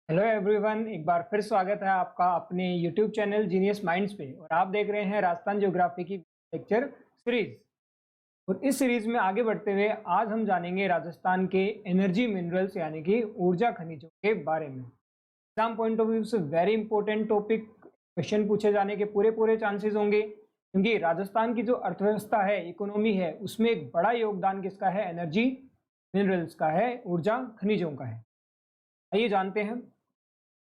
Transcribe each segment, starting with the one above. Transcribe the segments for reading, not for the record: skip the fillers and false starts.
Hello everyone, एक बार फिर स्वागत है आपका अपने यूट्यूब चैनल जीनियस माइंड्स पे। और आप देख रहे हैं राजस्थान ज्योग्राफी की लेक्चर सीरीज। और इस सीरीज में आगे बढ़ते हुए आज हम जानेंगे राजस्थान के एनर्जी मिनरल्स यानी कि ऊर्जा खनिजों के बारे में। एग्जाम पॉइंट ऑफ व्यू से वेरी इंपॉर्टेंट टॉपिक, क्वेश्चन पूछे जाने के पूरे पूरे चांसेस होंगे, क्योंकि राजस्थान की जो अर्थव्यवस्था है, इकोनॉमी है, उसमें एक बड़ा योगदान किसका है? एनर्जी मिनरल्स का है, ऊर्जा खनिजों का है। आइए जानते हैं।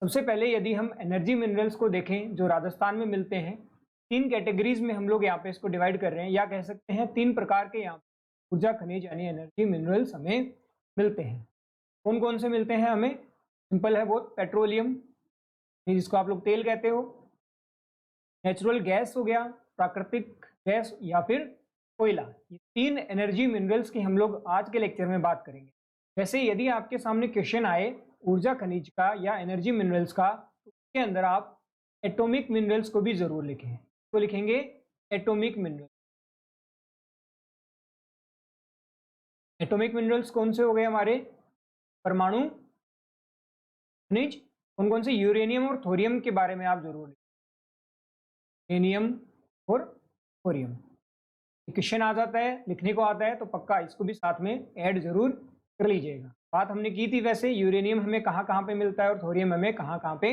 सबसे पहले यदि हम एनर्जी मिनरल्स को देखें जो राजस्थान में मिलते हैं, तीन कैटेगरीज में हम लोग यहाँ पे इसको डिवाइड कर रहे हैं, या कह सकते हैं तीन प्रकार के यहाँ ऊर्जा खनिज यानी एनर्जी मिनरल्स हमें मिलते हैं। कौन कौन से मिलते हैं हमें? सिंपल है बहुत, पेट्रोलियम जिसको आप लोग तेल कहते हो, नेचुरल गैस हो गया, प्राकृतिक गैस, या फिर कोयला। ये तीन एनर्जी मिनरल्स की हम लोग आज के लेक्चर में बात करेंगे। वैसे यदि आपके सामने क्वेश्चन आए ऊर्जा खनिज का या एनर्जी मिनरल्स का, तो उसके अंदर आप एटॉमिक मिनरल्स को भी जरूर लिखें। तो लिखेंगे एटॉमिक मिनरल। एटॉमिक मिनरल्स कौन से हो गए हमारे? परमाणु खनिज। कौन कौन से? यूरेनियम और थोरियम के बारे में आप जरूर लिखें, यूरेनियम और थोरियम। क्वेश्चन आ जाता है, लिखने को आता है, तो पक्का इसको भी साथ में ऐड जरूर कर लीजिएगा। बात हमने की थी वैसे, यूरेनियम हमें कहाँ कहाँ पे मिलता है और थोरियम हमें कहाँ कहाँ पे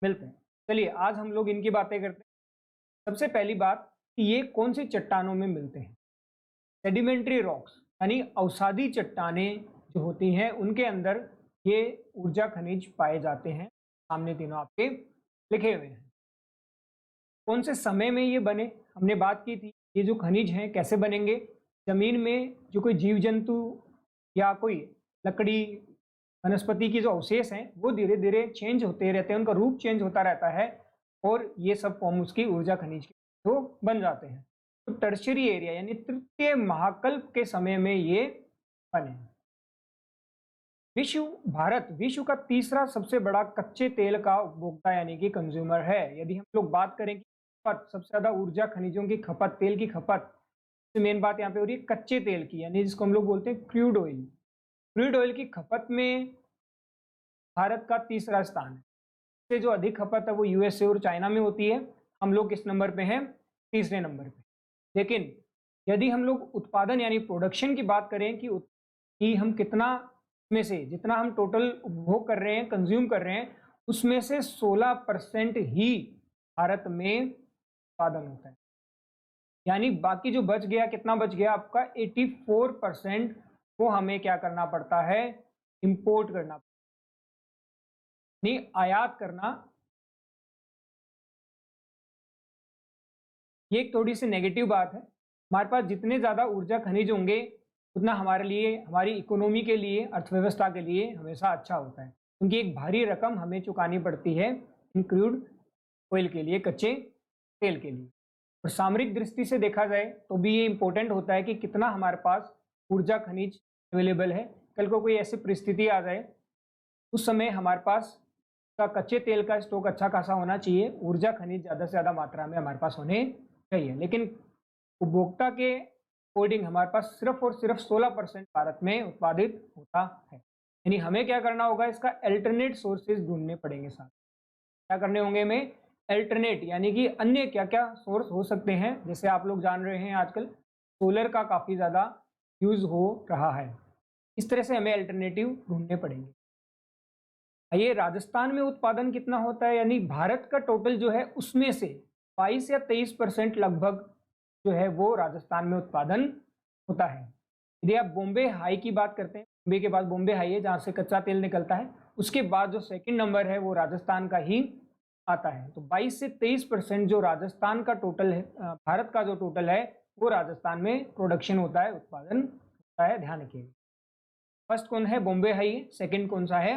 मिलता है। चलिए आज हम लोग इनकी बातें करते हैं। सबसे पहली बात कि ये कौन सी चट्टानों में मिलते हैं। सेडिमेंट्री रॉक्स यानी अवसादी चट्टानें जो होती हैं उनके अंदर ये ऊर्जा खनिज पाए जाते हैं। सामने तीनों आपके लिखे हुए हैं। कौन से समय में ये बने, हमने बात की थी। ये जो खनिज हैं कैसे बनेंगे? जमीन में जो कोई जीव जंतु या कोई लकड़ी वनस्पति की जो अवशेष हैं वो धीरे धीरे चेंज होते रहते हैं, उनका रूप चेंज होता रहता है, और ये सब फॉर्म उसकी ऊर्जा खनिज के तो बन जाते हैं। तो टर्शियरी एरिया यानी तृतीय महाकल्प के समय में ये बने। भारत विश्व का तीसरा सबसे बड़ा कच्चे तेल का उपभोक्ता यानी कि कंज्यूमर है। यदि हम लोग बात करें कि सबसे ज्यादा ऊर्जा खनिजों की खपत, तेल की खपत, तो मेन बात यहाँ पे हो रही है कच्चे तेल की, यानी जिसको हम लोग बोलते हैं क्रूड ऑयल। क्रूड ऑयल की खपत में भारत का तीसरा स्थान है। इससे जो अधिक खपत है वो यूएसए और चाइना में होती है। हम लोग किस नंबर पे हैं? तीसरे नंबर पे। लेकिन यदि हम लोग उत्पादन यानी प्रोडक्शन की बात करें कि हम कितना में से, जितना हम टोटल उपभोग कर रहे हैं, कंज्यूम कर रहे हैं, उसमें से 16% ही भारत में उत्पादन होता है। यानी बाकी जो बच गया, कितना बच गया आपका? 84% वो हमें क्या करना पड़ता है? इंपोर्ट करना, यानी आयात करना। ये एक थोड़ी सी नेगेटिव बात है। हमारे पास जितने ज़्यादा ऊर्जा खनिज होंगे उतना हमारे लिए, हमारी इकोनॉमी के लिए, अर्थव्यवस्था के लिए हमेशा अच्छा होता है, क्योंकि एक भारी रकम हमें चुकानी पड़ती है इन क्रूड ऑयल के लिए, कच्चे तेल के लिए। और सामरिक दृष्टि से देखा जाए तो भी ये इंपॉर्टेंट होता है कि कितना हमारे पास ऊर्जा खनिज अवेलेबल है। कल को कोई ऐसी परिस्थिति आ जाए, उस समय हमारे पास का कच्चे तेल का स्टॉक अच्छा खासा होना चाहिए, ऊर्जा खनिज ज़्यादा से ज़्यादा मात्रा में हमारे पास होने चाहिए। लेकिन उपभोक्ता के अकॉर्डिंग हमारे पास सिर्फ और सिर्फ 16% भारत में उत्पादित होता है। यानी हमें क्या करना होगा? इसका अल्टरनेट सोर्सेज ढूंढने पड़ेंगे। साथ क्या करने होंगे हमें? अल्टरनेट, यानी कि अन्य क्या क्या सोर्स हो सकते हैं। जैसे आप लोग जान रहे हैं आजकल सोलर का काफ़ी ज़्यादा यूज़ हो रहा है। इस तरह से हमें अल्टरनेटिव ढूंढने पड़ेंगे। ये राजस्थान में उत्पादन कितना होता है? यानी भारत का टोटल जो है उसमें से 22 या 23% लगभग जो है वो राजस्थान में उत्पादन होता है। यदि आप बॉम्बे हाई की बात करते हैं, बॉम्बे के बाद बॉम्बे हाई है जहाँ से कच्चा तेल निकलता है, उसके बाद जो सेकंड नंबर है वो राजस्थान का ही आता है। तो 22 से 23% जो राजस्थान का टोटल है, भारत का जो टोटल है वो राजस्थान में प्रोडक्शन होता है, उत्पादन होता है। ध्यान रखिए, फर्स्ट कौन है? बॉम्बे हाई। सेकेंड कौन सा है?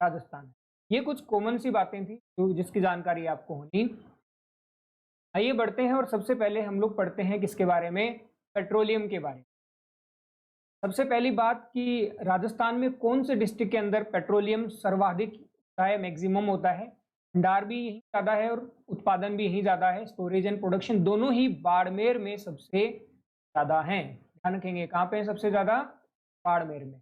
राजस्थान। ये कुछ कॉमन सी बातें थी जो जिसकी जानकारी आपको होनी। आइए बढ़ते हैं और सबसे पहले हम लोग पढ़ते हैं किसके बारे में? पेट्रोलियम के बारे में। सबसे पहली बात कि राजस्थान में कौन से डिस्ट्रिक्ट के अंदर पेट्रोलियम सर्वाधिक होता है, मैक्सिमम होता है? भंडार भी यही ज़्यादा है और उत्पादन भी यही ज़्यादा है। स्टोरेज एंड प्रोडक्शन दोनों ही बाड़मेर में सबसे ज़्यादा हैं। ध्यान रखेंगे, कहाँ पे है सबसे ज़्यादा? बाड़मेर में।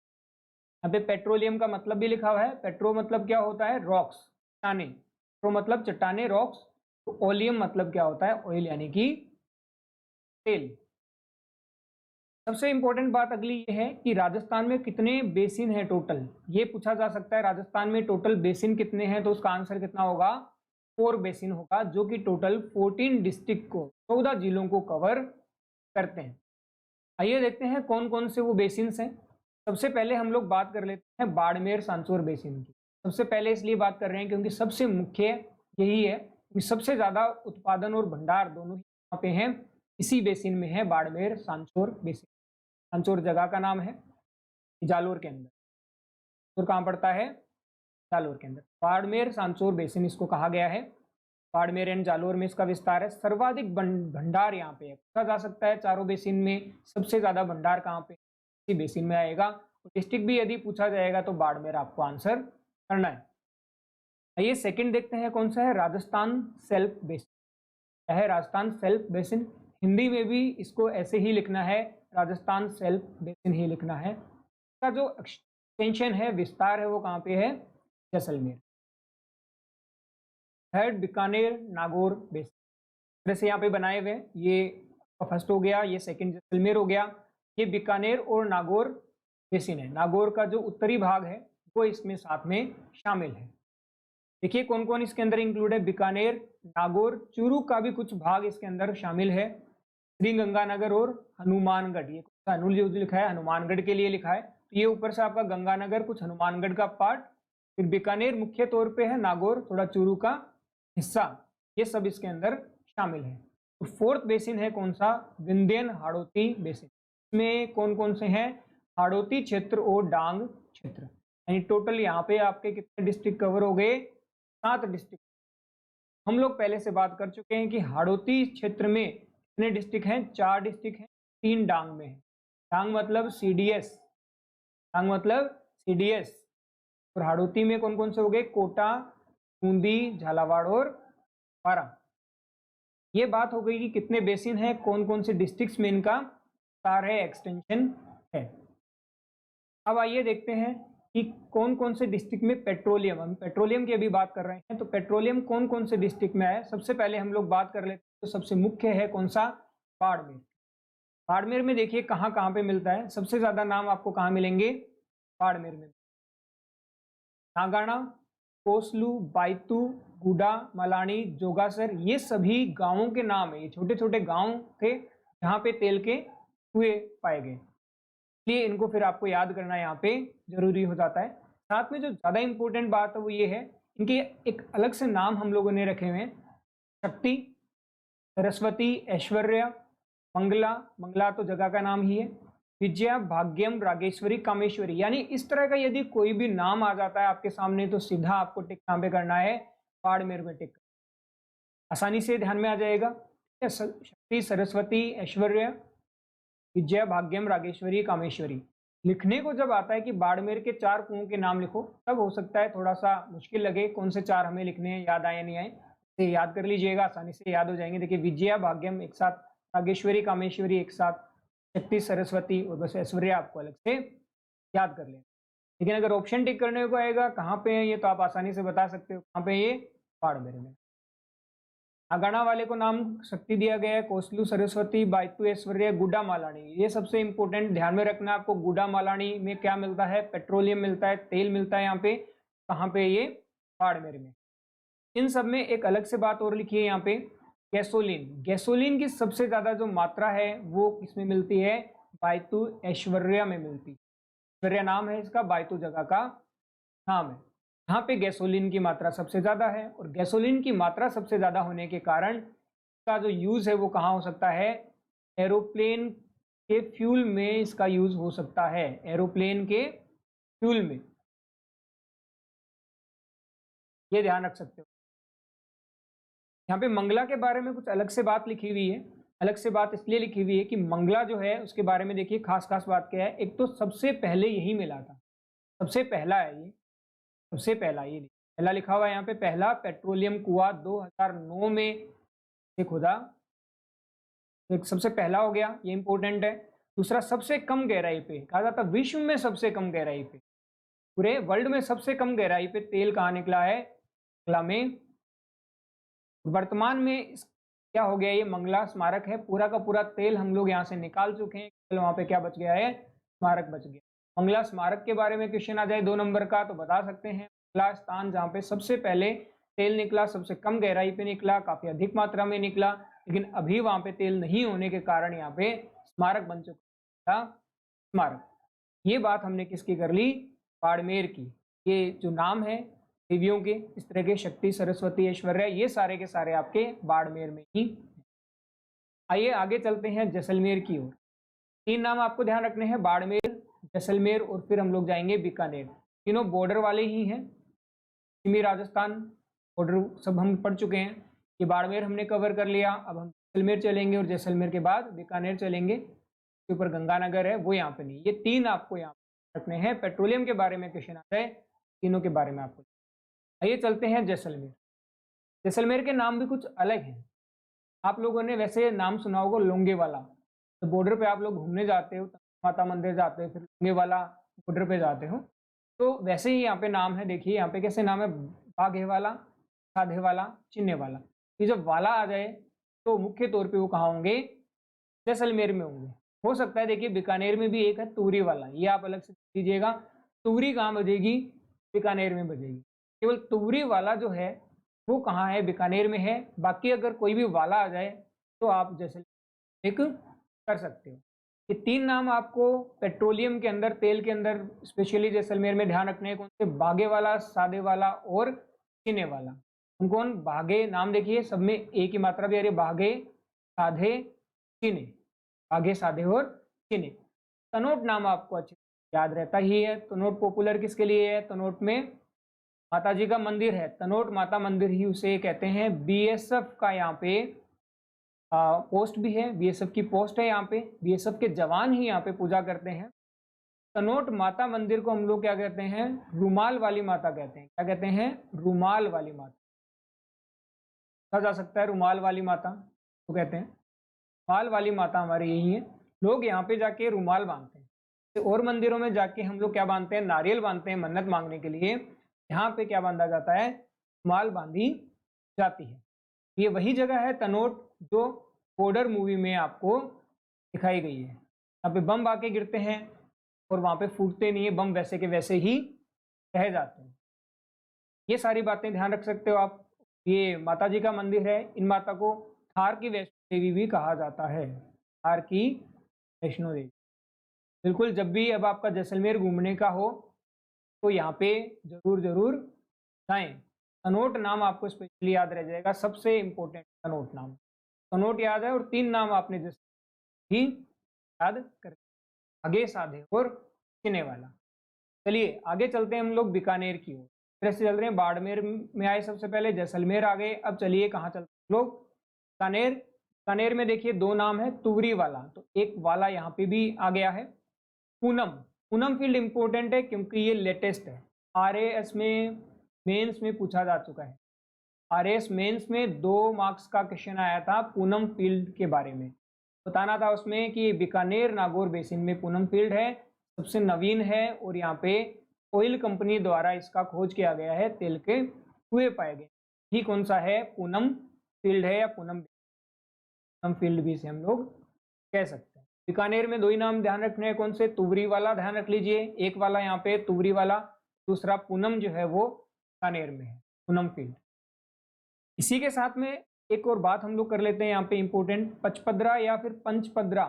यहाँ पे पेट्रोलियम का मतलब भी लिखा हुआ है। पेट्रो मतलब क्या होता है? रॉक्स, चट्टाने। पेट्रो मतलब चट्टाने, रॉक्स। तो ओलियम मतलब क्या होता है? ऑयल यानी कि तेल। सबसे इंपॉर्टेंट बात अगली ये है कि राजस्थान में कितने बेसिन है टोटल, ये पूछा जा सकता है। राजस्थान में टोटल बेसिन कितने हैं? तो उसका आंसर कितना होगा? 4 बेसिन होगा, जो कि टोटल 14 डिस्ट्रिक्ट को, 14 जिलों को कवर करते हैं। आइए देखते हैं कौन कौन से वो बेसिन्स हैं। सबसे पहले हम लोग बात कर लेते हैं बाड़मेर सांचौर बेसिन की। सबसे पहले इसलिए बात कर रहे हैं क्योंकि सबसे मुख्य यही है कि सबसे ज़्यादा उत्पादन और भंडार दोनों ही यहाँ पे हैं, इसी बेसिन में है, बाड़मेर सांचौर बेसिन। सांचौर जगह का नाम है, जालोर के अंदर। सांचौर कहाँ पड़ता है? जालोर के अंदर। बाड़मेर सांचौर बेसिन इसको कहा गया है। बाड़मेर एंड जालोर में इसका विस्तार है। सर्वाधिक भंडार यहाँ पे है, पूछा जा सकता है चारों बेसिन में सबसे ज्यादा भंडार कहाँ पे? इसी बेसिन में आएगा। डिस्ट्रिक्ट भी यदि पूछा जाएगा तो बाड़मेर आपको आंसर करना है। आइए सेकंड देखते हैं कौन सा है? Rajasthan self basin. क्या है राजस्थान सेल्फ बेसिन? हिंदी में भी इसको ऐसे ही लिखना है, राजस्थान सेल्फ बेसिन ही लिखना है। इसका जो एक्सटेंशन है, विस्तार है, वो कहाँ पे है? जैसलमेर। थर्ड बीकानेर नागौर बेसिन, तरह से यहाँ पे बनाए हुए। ये फर्स्ट हो गया, ये सेकंड जैसलमेर हो गया। ये बीकानेर और नागौर बेसिन है। नागौर का जो उत्तरी भाग है वो इसमें साथ में शामिल है। देखिए कौन कौन इसके अंदर इंक्लूड है? बीकानेर, नागौर, चूरू का भी कुछ भाग इसके अंदर शामिल है, श्री गंगानगर और हनुमानगढ़। ये जो लिखा है हनुमानगढ़ के लिए लिखा है, तो ये ऊपर से आपका गंगानगर, कुछ हनुमानगढ़ का पार्ट, फिर बीकानेर मुख्य तौर पे है, नागौर थोड़ा चूरू का हिस्सा, ये सब इसके अंदर शामिल है। तो फोर्थ बेसिन है कौन सा? विंध्यन हाड़ौती बेसिन। इसमें कौन कौन से हैं? हाड़ौती क्षेत्र और डांग क्षेत्र। यानी टोटल यहाँ पे आपके कितने डिस्ट्रिक्ट कवर हो गए? 7 डिस्ट्रिक्ट। हम लोग पहले से बात कर चुके हैं कि हाड़ौती क्षेत्र में कितने डिस्ट्रिक्ट हैं? 4 डिस्ट्रिक्ट हैं, 3 डांग में है। डांग मतलब सीडीएस, डांग मतलब सीडीएस। और हाड़ौती में कौन कौन से हो गए? कोटा, बूंदी, झालावाड़ और बारा। ये बात हो गई कि कितने बेसिन है, कौन कौन से डिस्ट्रिक्ट्स में इनका विस्तार है, एक्सटेंशन है। अब आइए देखते हैं कि कौन कौन से डिस्ट्रिक्ट में पेट्रोलियम, हम पेट्रोलियम की अभी बात कर रहे हैं, तो पेट्रोलियम कौन कौन से डिस्ट्रिक्ट में है? सबसे पहले हम लोग बात कर लेते हैं, तो सबसे मुख्य है कौन सा? बाड़मेर। बाड़मेर में देखिए कहाँ कहाँ पे मिलता है। सबसे ज्यादा नाम आपको कहाँ मिलेंगे? बाड़मेर में। नागाना, कोसलू, बायतू, गुडा, मलानी, जोगासर, ये सभी गांवों के नाम है। ये छोटे छोटे गांव थे जहाँ पे तेल के कुएं पाए गए, इसलिए इनको फिर आपको याद करना यहाँ पे जरूरी हो जाता है। साथ में जो ज़्यादा इंपॉर्टेंट बात है वो ये है, इनके एक अलग से नाम हम लोगों ने रखे हुए हैं। शक्ति, सरस्वती, ऐश्वर्या, मंगला, मंगला तो जगह का नाम ही है, विजया, भाग्यम, रागेश्वरी, कामेश्वरी। यानी इस तरह का यदि कोई भी नाम आ जाता है आपके सामने तो सीधा आपको टिक कहाँ पे करना है? बाड़मेर में टिक। आसानी से ध्यान में आ जाएगा। शक्ति, सरस्वती, ऐश्वर्या, विजया, भाग्यम, रागेश्वरी, कामेश्वरी। लिखने को जब आता है कि बाड़मेर के 4 कुओं के नाम लिखो, तब हो सकता है थोड़ा सा मुश्किल लगे, कौन से 4 हमें लिखने हैं, याद आए या नहीं आए। तो याद कर लीजिएगा, आसानी से याद हो जाएंगे। देखिए विजया, भाग्यम एक साथ, रागेश्वरी, कामेश्वरी एक साथ, शक्ति, सरस्वती और बस ऐश्वर्या आपको अलग से याद कर लें। लेकिन अगर ऑप्शन टिक करने को आएगा कहाँ पे है ये, तो आप आसानी से बता सकते हो कहाँ पे ये? बाड़मेर में। नागाना वाले को नाम शक्ति दिया गया है, कोसलू, सरस्वती, बायतू, ऐश्वर्या, गुडा, मालानी। ये सबसे इंपॉर्टेंट ध्यान में रखना है आपको। गुडा मालानी में क्या मिलता है? पेट्रोलियम मिलता है, तेल मिलता है। यहाँ पे कहाँ पे? ये बाड़मेर में। इन सब में एक अलग से बात और लिखी है यहाँ पे, गैसोलीन। गैसोलीन की सबसे ज्यादा जो मात्रा है वो किसमें मिलती है? बायतू, ऐश्वर्या में मिलती है। ऐश्वर्या नाम है इसका, बायतू जगह का नाम है। यहाँ पे गैसोलीन की मात्रा सबसे ज़्यादा है, और गैसोलीन की मात्रा सबसे ज़्यादा होने के कारण इसका जो यूज़ है वो कहाँ हो सकता है? एरोप्लेन के फ्यूल में इसका यूज़ हो सकता है, एरोप्लेन के फ्यूल में। ये ध्यान रख सकते हो। यहाँ पे मंगला के बारे में कुछ अलग से बात लिखी हुई है। अलग से बात इसलिए लिखी हुई है कि मंगला जो है उसके बारे में देखिए खास खास बात क्या है। एक तो सबसे पहले यही मिला था, सबसे पहला है ये, सबसे पहला ये पहला लिखा हुआ है यहाँ पे। पहला पेट्रोलियम कुआं 2009 में से खुदा, एक सबसे पहला हो गया, ये इंपॉर्टेंट है। दूसरा सबसे कम गहराई पे, कहा जाता विश्व में सबसे कम गहराई पे, पूरे वर्ल्ड में सबसे कम गहराई पे तेल कहाँ निकला है? मंगला में। वर्तमान में क्या हो गया, ये मंगला स्मारक है, पूरा का पूरा तेल हम लोग यहाँ से निकाल चुके हैं, केवल वहाँ पे क्या बच गया है? स्मारक बच गया। मंगला स्मारक के बारे में क्वेश्चन आ जाए 2 नंबर का तो बता सकते हैं, मंगला स्थान जहाँ पे सबसे पहले तेल निकला, सबसे कम गहराई पे निकला, काफी अधिक मात्रा में निकला, लेकिन अभी वहाँ पे तेल नहीं होने के कारण यहाँ पे स्मारक बन चुका था। स्मारक, ये बात हमने किसकी कर ली? बाड़मेर की। ये जो नाम है देवियों के, इस तरह के शक्ति, सरस्वती, ऐश्वर्या, ये सारे के सारे आपके बाड़मेर में ही। आइए आगे चलते हैं जैसलमेर की ओर। 3 नाम आपको ध्यान रखने हैं, बाड़मेर, जैसलमेर और फिर हम लोग जाएंगे बीकानेर। तीनों बॉर्डर वाले ही हैं, पश्चिमी राजस्थान बॉर्डर सब हम पढ़ चुके हैं। ये बाड़मेर हमने कवर कर लिया, अब हम जैसलमेर चलेंगे और जैसलमेर के बाद बीकानेर चलेंगे। के ऊपर गंगानगर है, वो यहाँ पे नहीं। ये 3 आपको यहाँ रखने हैं। पेट्रोलियम के बारे में क्वेश्चन आता है, तीनों के बारे में आपको। आइए चलते हैं जैसलमेर। जैसलमेर के नाम भी कुछ अलग हैं। आप लोगों ने वैसे नाम सुना होगा लोंगेवाला, तो बॉर्डर पे आप लोग घूमने जाते हो, माता मंदिर जाते हो, फिर लोंगेवाला बॉर्डर पे जाते हो, तो वैसे ही यहाँ पे नाम है। देखिए यहाँ पे कैसे नाम है, बाघेवाला, साधेवाला, चिन्नेवाला। ये जब वाला आ जाए तो मुख्य तौर पे वो कहाँ होंगे? जैसलमेर में होंगे। हो सकता है देखिए बीकानेर में भी एक है तुवरी वाला, ये आप अलग से दीजिएगा। तुवरी कहाँ बजेगी? बीकानेर में बजेगी। केवल तुवरी वाला जो है वो कहाँ है? बीकानेर में है। बाकी अगर कोई भी वाला आ जाए तो आप जैसलमेर एक कर सकते हो। ये 3 नाम आपको पेट्रोलियम के अंदर, तेल के अंदर स्पेशली जैसलमेर में ध्यान रखने हैं। कौन से? बागे वाला, सादे वाला और चीने वाला। कौन? बागे नाम देखिए सब में एक ही मात्रा भी आ रही है, बागे, साधे, चीने, बागे, साधे और चीने। तनोट नाम आपको अच्छे याद रहता ही है। तनोट पॉपुलर किसके लिए है? तनोट में माता जी का मंदिर है, तनोट माता मंदिर ही उसे कहते हैं। बीएसएफ का यहाँ पे पोस्ट भी है, बीएसएफ की पोस्ट है यहाँ पे, बीएसएफ के जवान ही यहाँ पे पूजा करते हैं। तनोट माता मंदिर को हम लोग क्या कहते हैं? रूमाल वाली माता कहते हैं। क्या कहते हैं? रूमाल वाली माता। कहा जा सकता है रूमाल वाली माता तो कहते हैं। रूमाल वाली माता हमारे यही है। लोग यहाँ पे जाके रूमाल बांधते हैं। तो और मंदिरों में जाके हम लोग क्या बांधते हैं? नारियल बांधते हैं मन्नत मांगने के लिए। यहाँ पे क्या बांधा जाता है? रूमाल बांधी जाती है। ये वही जगह है तनोट जो बॉर्डर मूवी में आपको दिखाई गई है। यहाँ पे बम आके गिरते हैं और वहाँ पे फूटते नहीं है, बम वैसे के वैसे ही रह जाते हैं। ये सारी बातें ध्यान रख सकते हो आप। ये माता जी का मंदिर है। इन माता को थार की वैष्णो देवी भी कहा जाता है। थार की वैष्णो देवी। बिल्कुल, जब भी अब आपका जैसलमेर घूमने का हो तो यहाँ पे जरूर जरूर जाएं। तनोट नाम आपको स्पेशली याद रह जाएगा, सबसे इम्पोर्टेंट तनोट नाम। तनोट याद है और 3 नाम आपने जैसे ही याद कर, आगे, साधे और चिने वाला। चलिए आगे चलते हैं हम लोग बीकानेर की ओर। फिर से चल रहे हैं, बाड़मेर में आए सबसे पहले, जैसलमेर आ गए। अब चलिए कहाँ चलते हैं लोग? बीकानेर। बीकानेर में देखिए 2 नाम है, तुवरी वाला, तो एक वाला यहाँ पे भी आ गया है। पूनम, पूनम फील्ड इंपॉर्टेंट है क्योंकि ये लेटेस्ट है। आरएएस में मेंस में पूछा जा चुका है। आरएएस मेंस में 2 मार्क्स का क्वेश्चन आया था पूनम फील्ड के बारे में। बताना था उसमें कि बीकानेर नागौर बेसिन में पूनम फील्ड है, सबसे नवीन है और यहाँ पे ऑयल कंपनी द्वारा इसका खोज किया गया है, तेल के कुएं पाए गए। ही कौन सा है? पूनम फील्ड है या पूनम फील्ड भी से हम लोग कह सकते हैं। बीकानेर में 2 ही नाम ध्यान रखने हैं। कौन से? तुवरी वाला ध्यान रख लीजिए, एक वाला यहाँ पे तुवरी वाला, दूसरा पूनम जो है वो बीकानेर में है, पूनम फील्ड। इसी के साथ में एक और बात हम लोग कर लेते हैं यहाँ पे इंपॉर्टेंट, पचपदरा या फिर पंचपदरा,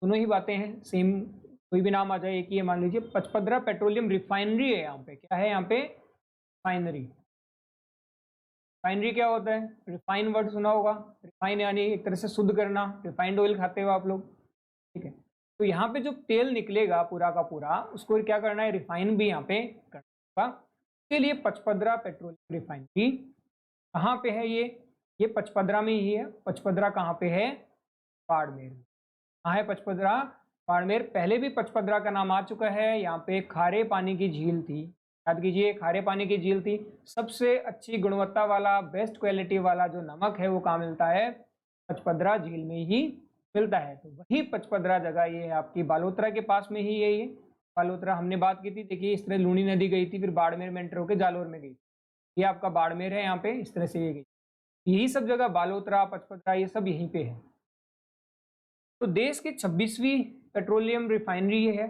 दोनों ही बातें हैं, सेम कोई भी नाम आ जाए एक ही है, मान लीजिए पचपदरा पेट्रोलियम रिफाइनरी है। यहाँ पे क्या है? यहाँ पे रिफाइनरी। रिफाइनरी क्या होता है? रिफाइन वर्ड सुना होगा, रिफाइन यानी एक तरह से शुद्ध करना, रिफाइंड ऑयल खाते हो आप लोग, ठीक है। तो यहाँ पे जो तेल निकलेगा पूरा का पूरा, उसको क्या करना है? रिफाइन भी यहाँ पे करना होगा। इसके लिए पचपदरा पेट्रोलियम रिफाइनरी कहाँ पे है? ये पचपदरा में ही है। पचपदरा कहाँ पे है? बाड़मेर। कहाँ है पचपदरा? बाड़मेर। पहले भी पचपदरा का नाम आ चुका है। यहाँ पे खारे पानी की झील थी, याद कीजिए, खारे पानी की झील थी। सबसे अच्छी गुणवत्ता वाला, बेस्ट क्वालिटी वाला जो नमक है वो कहाँ मिलता है? पचपदरा झील में ही मिलता है। तो वही पचपदरा जगह ये है आपकी बालोतरा के पास में ही है ये। बालोतरा हमने बात की थी, देखिए इस तरह लूनी नदी गई थी, फिर बाड़मेर में एंटर होकर जालोर में गई। ये आपका बाड़मेर है, यहाँ पे इस तरह से ये गई। यही सब जगह बालोतरा, पचपदरा, ये सब यहीं पे है। तो देश की 26वीं पेट्रोलियम रिफाइनरी ये है,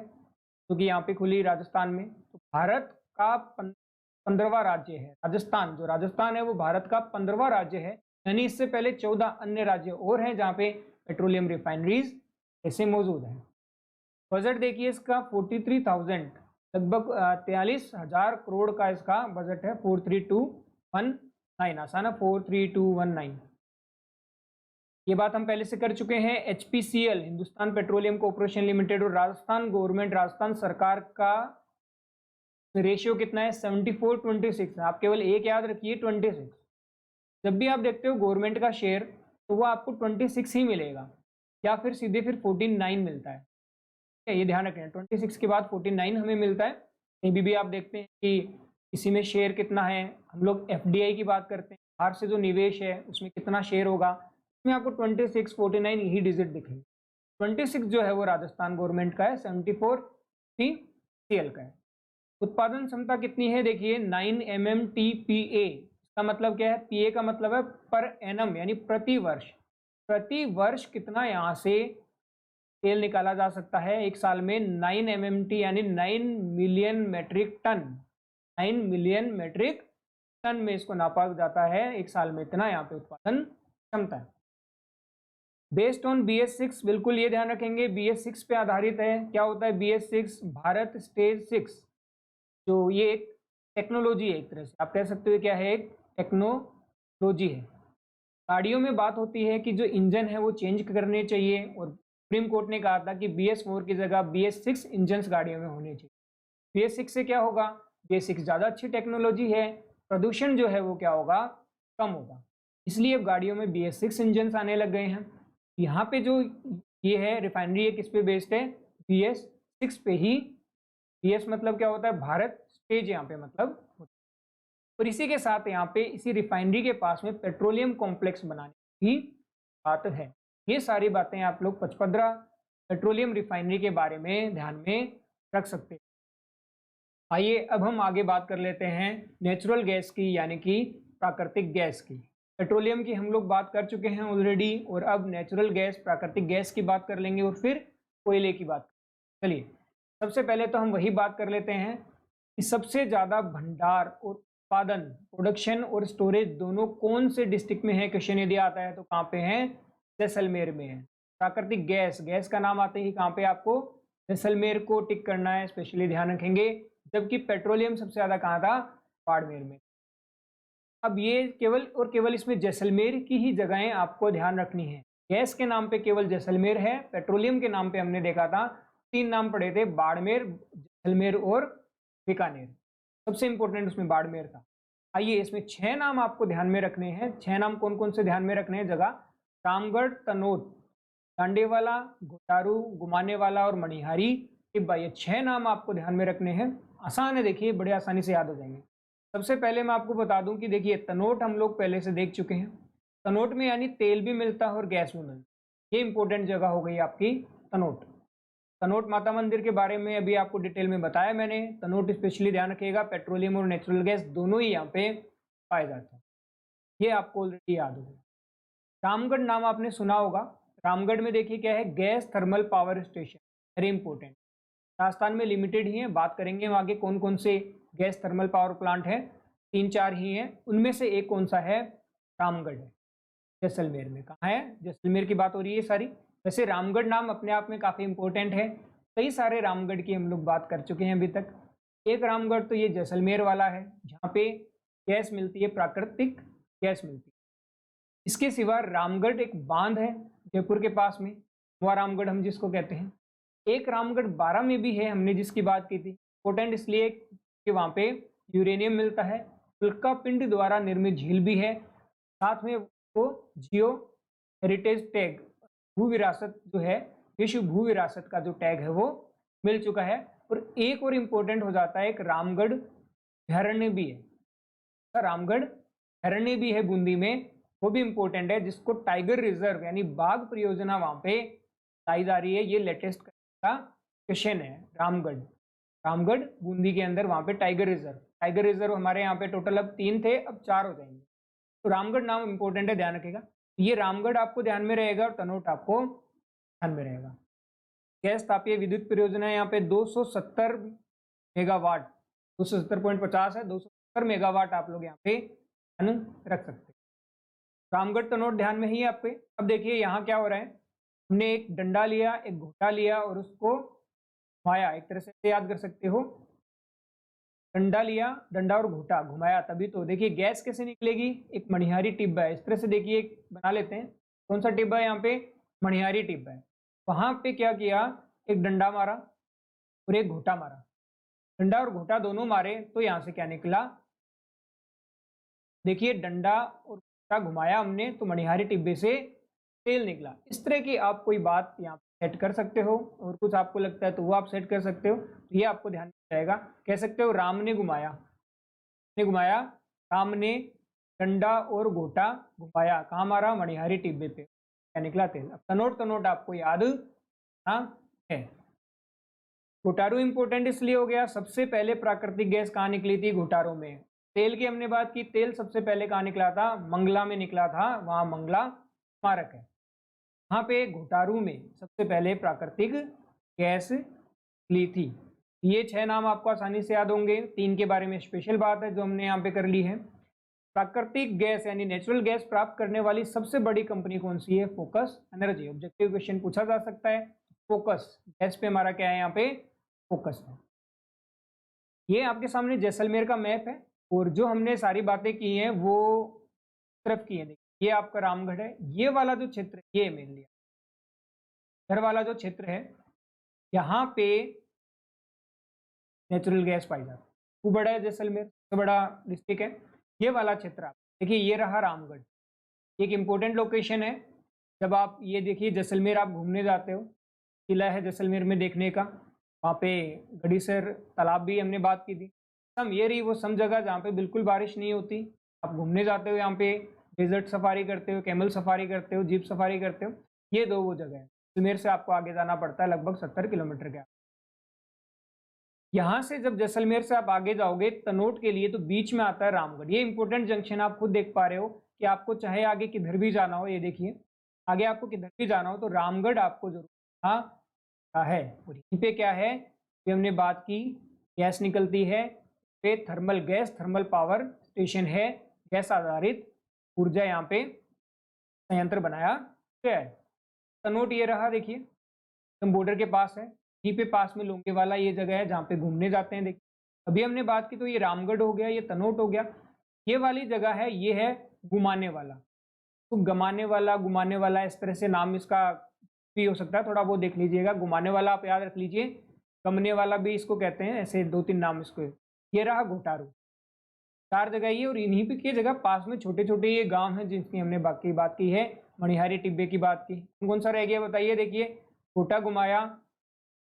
जो कि यहाँ पे खुली राजस्थान में। तो भारत का 15वां राज्य है राजस्थान। जो राजस्थान है वो भारत का 15वां राज्य है, यानी इससे पहले 14 अन्य राज्य और हैं जहाँ पे पेट्रोलियम रिफाइनरीज ऐसे मौजूद हैं। बजट देखिए इसका 43,000, लगभग 43,000 करोड़ का इसका बजट है। 43219, आसान है 43219। ये बात हम पहले से कर चुके हैं। HPCL, Hindustan petroleum corporation limited, और राजस्थान गवर्नमेंट, राजस्थान सरकार का रेशियो कितना है? 74:26। आप केवल एक याद रखिए, 26। जब भी आप देखते हो गवर्नमेंट का शेयर, तो वो आपको 26 ही मिलेगा, या फिर सीधे फिर 49 मिलता है। ये ध्यान रखें, 26 के बाद 49 हमें मिलता है। कहीं भी आप देखते हैं कि किसी में शेयर कितना है, हम लोग FDI की बात करते हैं, बाहर से जो निवेश है उसमें कितना शेयर होगा, इसमें आपको 26, 49 यही डिजिट दिखेंगे। 26 जो है वो राजस्थान गवर्नमेंट का है, 74 CL का है। उत्पादन क्षमता कितनी है? देखिए 9 MMTPA। इसका मतलब क्या है? PA का मतलब है पर एनम, यानी प्रति वर्ष। प्रति वर्ष कितना यहाँ से तेल निकाला जा सकता है एक साल में? 9 MMT, यानी 9 million metric ton. 9 million metric ton में इसको नापा जाता है एक साल में, इतना यहाँ पे उत्पादन क्षमता है। बेस्ड ऑन BS6, बिल्कुल ये ध्यान रखेंगे, BS6 पे आधारित है। क्या होता है BS6? भारत स्टेज 6, जो ये एक टेक्नोलॉजी है, एक तरह से आप कह सकते हो क्या है, एक टेक्नोलॉजी है। गाड़ियों में बात होती है कि जो इंजन है वो चेंज करने चाहिए, और सुप्रीम कोर्ट ने कहा था कि BS4 की जगह BS6 इंजन गाड़ियों में होने चाहिए। BS6 से क्या होगा? BS6 ज़्यादा अच्छी टेक्नोलॉजी है, प्रदूषण जो है वो क्या होगा? कम होगा। इसलिए अब गाड़ियों में BS6 इंजन आने लग गए हैं। यहाँ पे जो ये है रिफाइनरी है, किस पे बेस्ड है? BS6 पे ही। BS मतलब क्या होता है? भारत स्टेज यहाँ पे मतलब होता है। और इसी के साथ यहाँ पे इसी रिफाइनरी के पास में पेट्रोलियम कॉम्प्लेक्स बनाने की बात है। ये सारी बातें आप लोग पचपदरा पेट्रोलियम रिफाइनरी के बारे में ध्यान में रख सकते हैं। आइए अब हम आगे बात कर लेते हैं नेचुरल गैस की, यानी कि प्राकृतिक गैस की। पेट्रोलियम की हम लोग बात कर चुके हैं ऑलरेडी, और अब नेचुरल गैस, प्राकृतिक गैस की बात कर लेंगे, और फिर कोयले की बात। चलिए सबसे पहले तो हम वही बात कर लेते हैं कि सबसे ज़्यादा भंडार और उत्पादन, प्रोडक्शन और स्टोरेज दोनों कौन से डिस्ट्रिक्ट में है? क्वेश्चन यदि आता है तो कहाँ पे है? जैसलमेर में है। प्राकृतिक गैस, गैस का नाम आते ही कहाँ पे आपको? जैसलमेर को टिक करना है, स्पेशली ध्यान रखेंगे। जबकि पेट्रोलियम सबसे ज़्यादा कहाँ था? बाड़मेर में। अब ये केवल और केवल इसमें जैसलमेर की ही जगहें आपको ध्यान रखनी है। गैस के नाम पे केवल जैसलमेर है, पेट्रोलियम के नाम पे हमने देखा था 3 नाम पढ़े थे, बाड़मेर, जैसलमेर और बीकानेर। सबसे इंपॉर्टेंट उसमें बाड़मेर था। आइए इसमें 6 नाम आपको ध्यान में रखने हैं। 6 नाम कौन कौन से ध्यान में रखने हैं? जगह रामगढ़, तनोट, डांडेवाला, घोटारू, गुमानेवाला और मणिहारी। ये 6 नाम आपको ध्यान में रखने हैं। आसान है, देखिए बड़े आसानी से याद हो जाएंगे। सबसे पहले मैं आपको बता दूं कि देखिए तनोट हम लोग पहले से देख चुके हैं। तनोट में यानी तेल भी मिलता है और गैस भी मिलता है। ये इंपॉर्टेंट जगह हो गई आपकी तनोट। तनोट माता मंदिर के बारे में अभी आपको डिटेल में बताया मैंने। तनोट स्पेशली ध्यान रखिएगा, पेट्रोलियम और नेचुरल गैस दोनों ही यहाँ पे पाए जाते हैं। ये आपको ऑलरेडी याद होगा। रामगढ़ नाम आपने सुना होगा। रामगढ़ में देखिए क्या है? Gas thermal power station, very important. Rajasthan में लिमिटेड ही है, बात करेंगे हम आगे कौन कौन से गैस थर्मल पावर प्लांट है। 3-4 ही हैं, उनमें से एक कौन सा है? रामगढ़ है, जैसलमेर में। कहाँ है? जैसलमेर की बात हो रही है सारी। वैसे रामगढ़ नाम अपने आप में काफ़ी इंपॉर्टेंट है। कई सारे रामगढ़ की हम लोग बात कर चुके हैं अभी तक। एक रामगढ़ तो ये जैसलमेर वाला है, जहाँ पे गैस मिलती है, प्राकृतिक गैस मिलती है। इसके सिवा रामगढ़ एक बांध है जयपुर के पास में, वह रामगढ़ हम जिसको कहते हैं। एक रामगढ़ 12 में भी है, हमने जिसकी बात की थी। इंपॉर्टेंट इसलिए कि वहाँ पे यूरेनियम मिलता है। उल्का पिंड द्वारा निर्मित झील भी है। साथ में वो जियो हेरिटेज टैग, भू विरासत जो है, विश्व भू विरासत का जो टैग है वो मिल चुका है। और एक और इम्पोर्टेंट हो जाता है, एक रामगढ़ अभयारण्य भी है। रामगढ़ अभयारण्य भी है बूंदी में, वो भी इम्पोर्टेंट है, जिसको टाइगर रिजर्व यानी बाघ परियोजना वहाँ पे लाई जा रही है। ये लेटेस्ट का क्वेश्चन है, रामगढ़। रामगढ़ बूंदी के अंदर वहाँ पे टाइगर रिजर्व हमारे यहाँ पे टोटल अब 3 थे, अब 4 हो जाएंगे। तो रामगढ़ नाम इंपॉर्टेंट है, ध्यान रखिएगा। ये रामगढ़ आपको ध्यान में रहेगा और तनोट आपको ध्यान में रहेगा। गैस तापीय विद्युत परियोजना यहाँ पे 270 मेगावाट, 270.50 है, 270 मेगावाट आप लोग यहाँ पे ध्यान रख सकते हैं। रामगढ़ तनोट ध्यान में ही है आपके। अब देखिए यहाँ क्या हो रहा है, हमने एक डंडा लिया, एक घोटा लिया और उसको घुमाया। एक तरह से याद कर सकते हो, डंडा लिया, डंडा और घोटा घुमाया, तभी तो देखिए गैस कैसे निकलेगी, एक मणिहारी टिब्बा है। इस तरह से देखिए एक बना लेते हैं। कौन सा टिब्बा है यहाँ पे, मणिहारी टिब्बा है। वहां पे क्या किया, एक डंडा मारा और एक घोटा मारा, डंडा और घोटा दोनों मारे, तो यहाँ से क्या निकला, देखिए डंडा और घोटा घुमाया हमने तो मणिहारी टिब्बे से तेल निकला। इस तरह की आप कोई बात यहाँ सेट कर सकते हो, और कुछ आपको लगता है तो वो आप सेट कर सकते हो। तो ये आपको ध्यान में जाएगा। कह सकते हो राम ने घुमाया, राम ने डंडा और घोटा घुमाया, कहाँ मारा, मणिहारी टिब्बे पे, क्या निकला, तेल। अब तनोट आपको याद है। घोटारू इंपोर्टेंट इसलिए हो गया, सबसे पहले प्राकृतिक गैस कहाँ निकली थी, घोटारू में। तेल की हमने बात की, तेल सबसे पहले कहाँ निकला था, मंगला में निकला था, वहाँ मंगला स्मारक है। वहाँ पे घोटारू में सबसे पहले प्राकृतिक गैस ली थी। ये 6 नाम आपको आसानी से याद होंगे। 3 के बारे में स्पेशल बात है जो हमने यहाँ पे कर ली है। प्राकृतिक गैस यानी नेचुरल गैस प्राप्त करने वाली सबसे बड़ी कंपनी कौन सी है, फोकस एनर्जी। ऑब्जेक्टिव क्वेश्चन पूछा जा सकता है। फोकस गैस पे हमारा क्या है, यहाँ पे फोकस है। ये आपके सामने जैसलमेर का मैप है, और जो हमने सारी बातें की हैं वो तरफ की है। ये आपका रामगढ़ है, ये वाला जो क्षेत्र है, ये मेन लिया इधर वाला जो क्षेत्र है, यहाँ पे नेचुरल गैस पाई जाती है। वो बड़ा है जैसलमेर, सबसे बड़ा डिस्ट्रिक्ट है। ये वाला क्षेत्र आप देखिए, ये रहा रामगढ़, एक इम्पोर्टेंट लोकेशन है। जब आप ये देखिए जैसलमेर आप घूमने जाते हो, किला है जैसलमेर में देखने का, वहाँ पे गड़ीसर तालाब भी हमने बात की थी। सम ये रही वो सम जगह जहाँ पे बिल्कुल बारिश नहीं होती, आप घूमने जाते हो, यहाँ पे डेजर्ट सफारी करते हो, कैमल सफारी करते हो, जीप सफारी करते हो। ये 2 वो जगह है। जैसलमेर से आपको आगे जाना पड़ता है लगभग 70 किलोमीटर का। यहाँ से जब जैसलमेर से आप आगे जाओगे तनोट के लिए, तो बीच में आता है रामगढ़। ये इंपॉर्टेंट जंक्शन आप खुद देख पा रहे हो कि आपको चाहे आगे किधर भी जाना हो, ये देखिए आगे आपको किधर भी जाना हो तो रामगढ़ आपको जरूर है। और यहीं पे क्या है, ये हमने बात की, गैस निकलती है, पे thermal gas, thermal power station है, गैस आधारित ऊर्जा यहाँ पे संयंत्र बनाया गया है। तनोट ये रहा, देखिए एकदम बॉर्डर के पास है। यहीं पे पास में लोंगेवाला ये जगह है जहाँ पे घूमने जाते हैं। देखिए अभी हमने बात की तो ये रामगढ़ हो गया, ये तनोट हो गया। ये वाली जगह है, ये है गुमाने वाला। तो गमाने वाला, गुमाने वाला, इस तरह से नाम इसका भी हो सकता है, थोड़ा वो देख लीजिएगा। गुमाने वाला आप याद रख लीजिए, गमने वाला भी इसको कहते हैं, ऐसे 2-3 नाम इसको। ये रहा घोटारू, 4 जगह ये, और इन्हीं पे की जगह पास में छोटे छोटे ये गांव हैं जिनकी हमने बाकी बात की है। मणिहारी टिब्बे की बात की, कौन सा रह गया बताइए। देखिए घोटा घुमाया,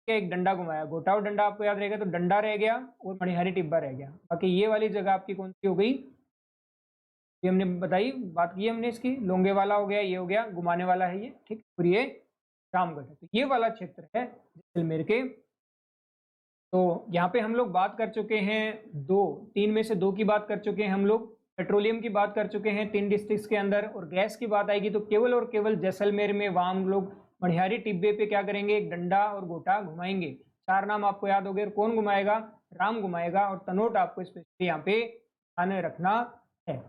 एक डंडा घुमाया, घोटा और डंडा आपको याद रहेगा, तो डंडा रह गया और मणिहारी टिब्बा रह गया। बाकी ये वाली जगह आपकी कौन सी हो गई, ये हमने बताई, बात की हमने इसकी। लोंगे वाला हो गया, ये हो गया, घुमाने वाला है ये, ठीक। और ये रामगढ़ है। तो ये वाला क्षेत्र है जैसलमेर के। तो यहाँ पे हम लोग बात कर चुके हैं 3 में से 2 की बात कर चुके हैं हम लोग। पेट्रोलियम की बात कर चुके हैं 3 डिस्ट्रिक्ट्स के अंदर, और गैस की बात आएगी तो केवल और केवल जैसलमेर में। वहाँ हम लोग मणिहारी टिब्बे पे क्या करेंगे, एक डंडा और गोटा घुमाएंगे। 4 नाम आपको याद हो गए। कौन घुमाएगा, राम घुमाएगा। और तनोट आपको स्पेशली यहाँ पे ध्यान रखना है।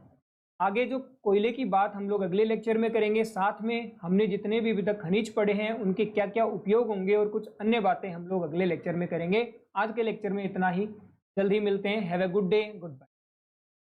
आगे जो कोयले की बात हम लोग अगले लेक्चर में करेंगे। साथ में हमने जितने भी अभी तक खनिज पढ़े हैं उनके क्या क्या उपयोग होंगे, और कुछ अन्य बातें हम लोग अगले लेक्चर में करेंगे। आज के लेक्चर में इतना ही, जल्द ही मिलते हैं। Have a good day, good bye.